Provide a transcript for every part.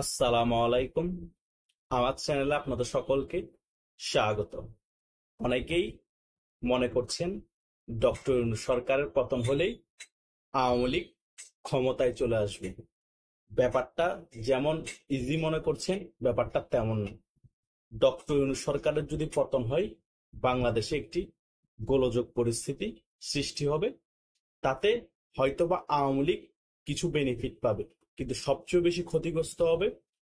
আসসালামু আলাইকুম। আমার চ্যানেলে আপনাদের সকলকে স্বাগত। অনেকেই মনে করছেন ডক্টর ইউনূস সরকারের পতন হলেই আওয়ামী লীগ ক্ষমতায় চলে আসবে। ব্যাপারটা যেমন ইজি মনে করছেন, ব্যাপারটা তেমন না। ডক্টর ইউনূস সরকারের যদি পতন হয়, বাংলাদেশে একটি গোলযোগ পরিস্থিতি সৃষ্টি হবে। তাতে হয়তোবা আওয়ামী লীগ কিছু বেনিফিট পাবে, কিন্তু সবচেয়ে বেশি ক্ষতিগ্রস্ত হবে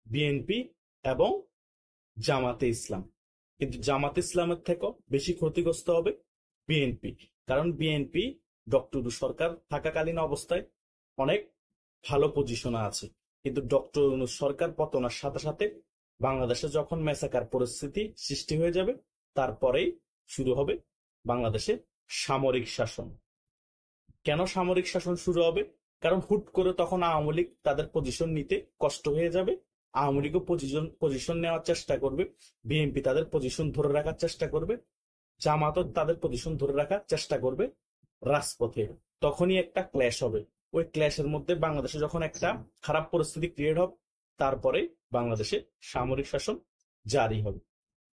বিএনপি এবং জামাতে ইসলাম। কিন্তু জামাতে ইসলামের থেকেও বেশি ক্ষতিগ্রস্ত হবে বিএনপি। কারণ বিএনপি ডক্টর ইউনূস সরকার থাকাকালীন অবস্থায় অনেক ভালো পজিশনে আছে, কিন্তু ডক্টর ইউনূস সরকার পতনের সাথে সাথে বাংলাদেশে যখন মেসাকার পরিস্থিতি সৃষ্টি হয়ে যাবে, তারপরেই শুরু হবে বাংলাদেশে সামরিক শাসন। কেন সামরিক শাসন শুরু হবে? কারণ হুট করে তখন আওয়ামী লীগ তাদের পজিশন নিতে কষ্ট হয়ে যাবে। আওয়ামী লীগও পজিশন নেওয়ার চেষ্টা করবে, বিএনপি তাদের পজিশন ধরে রাখার চেষ্টা করবে, জামাতও তাদের পজিশন ধরে রাখার চেষ্টা করবে রাজপথে। তখনই একটা ক্ল্যাশ হবে। ওই ক্ল্যাশের মধ্যে বাংলাদেশে যখন একটা খারাপ পরিস্থিতি ক্রিয়েট হবে, তারপরে বাংলাদেশে সামরিক শাসন জারি হবে।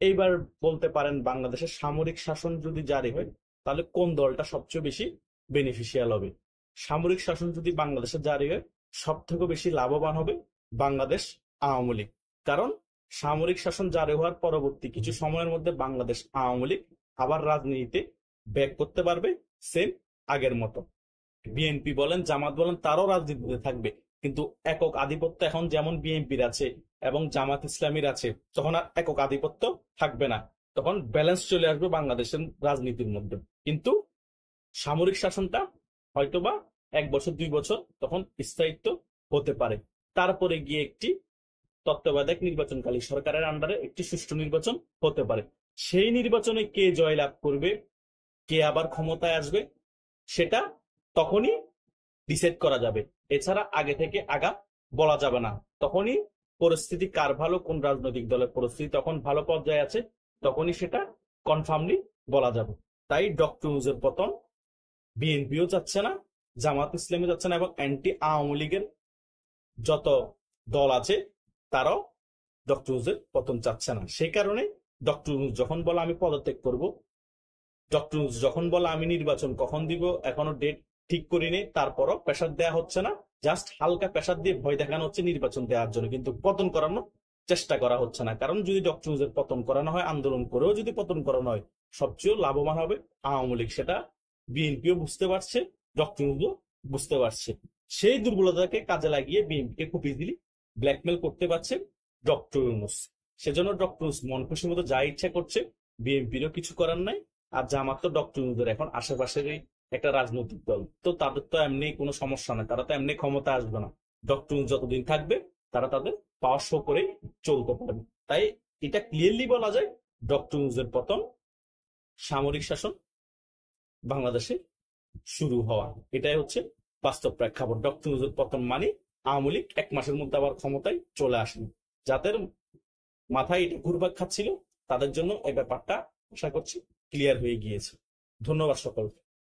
এইবার বলতে পারেন, বাংলাদেশের সামরিক শাসন যদি জারি হয়, তাহলে কোন দলটা সবচেয়ে বেশি বেনিফিশিয়াল হবে? সামরিক শাসন যদি বাংলাদেশে জারি হয়, সব থেকে বেশি লাভবান হবে বাংলাদেশ আওয়ামী লীগ। কারণ সামরিক শাসন জারি হওয়ার পরবর্তী কিছু সময়ের মধ্যে বাংলাদেশ আওয়ামী লীগ আবার রাজনীতিতে ব্যাক করতে পারবে, সেম আগের মতো। বিএনপি বলেন, জামাত বলেন, তারও রাজনীতিতে থাকবে, কিন্তু একক আধিপত্য এখন যেমন বিএনপির আছে এবং জামাত ইসলামীর আছে, তখন আর একক আধিপত্য থাকবে না। তখন ব্যালেন্স চলে আসবে বাংলাদেশের রাজনীতির মধ্যে। কিন্তু সামরিক শাসনটা হয়তোবা 1 বছর 2 বছর তখন স্থায়িত্ব হতে পারে। তারপরে গিয়ে একটি তত্ত্বাবধায়ক নির্বাচনকালী সরকারের আন্ডারে একটি সুষ্ঠু নির্বাচন হতে পারে। সেই নির্বাচনে কে জয়লাভ করবে, কে আবার ক্ষমতায় আসবে, সেটা তখনই ডিসাইড করা যাবে। এছাড়া আগে থেকে আগা বলা যাবে না। তখনই পরিস্থিতি কার ভালো, কোন রাজনৈতিক দলের পরিস্থিতি তখন ভালো পর্যায়ে আছে, তখনই সেটা কনফার্মলি বলা যাবে। তাই ডক্টর ইউনূসের পতন বিএনপিও চাচ্ছে না, জামাত ইসলামী যাচ্ছে না, এবং অ্যান্টি আওয়ামী লীগের যত দল আছে তারাও ডক্টর ইউনূসের পতন চাচ্ছে না। সেই কারণে ডক্টর ইউনূস যখন বলে আমি পদত্যাগ করব, ডক্টর ইউনূস যখন বলে আমি নির্বাচন কখন দিব এখনো ডেট ঠিক করিনি, তারপরও প্রেসার দেওয়া হচ্ছে না। জাস্ট হালকা প্রেসার দিয়ে ভয় দেখানো হচ্ছে নির্বাচন দেওয়ার জন্য, কিন্তু পতন করানোর চেষ্টা করা হচ্ছে না। কারণ যদি ডক্টর ইউনূসের পতন করানো হয়, আন্দোলন করেও যদি পতন করানো হয়, সবচেয়ে লাভবান হবে আওয়ামী লীগ। সেটা বিএনপিও বুঝতে পারছে, ডক্টর ইউনূসও বুঝতে পারছে। সেই দুর্বলতাকে কাজে লাগিয়ে বিএনপিকে খুব ইজিলি ব্ল্যাকমেল করতে পারছে ডক্টর ইউনূস। সেজন্য ডক্টর ইউনূস মন খুশি মতো যা ইচ্ছা করছে, বিএনপিরও কিছু করার নাই। আর জামাত তো ডক্টর ইউনূসের এখন আশেপাশেরই একটা রাজনৈতিক দল, তো তাদের তো এমনি কোনো সমস্যা নেই, তারা তো এমনি ক্ষমতা আসবে না। ডক্টর ইউনূস যতদিন থাকবে, তারা তাদের পাওয়ার শো করেই চলতে পারবে। তাই এটা ক্লিয়ারলি বলা যায়, ডক্টর ইউনূসের পতন, সামরিক শাসন বাংলাদেশে শুরু হওয়া, এটাই হচ্ছে বাস্তব প্রেক্ষাপট। ডক্টর ইউনূসের পতন মানে আওয়ামী লীগ 1 মাসের মধ্যে আবার ক্ষমতায় চলে আসেন। যাদের মাথায় এটা ঘুরপাক খাচ্ছিল, তাদের জন্য এই ব্যাপারটা আশা করছি ক্লিয়ার হয়ে গিয়েছে। ধন্যবাদ সকলকে।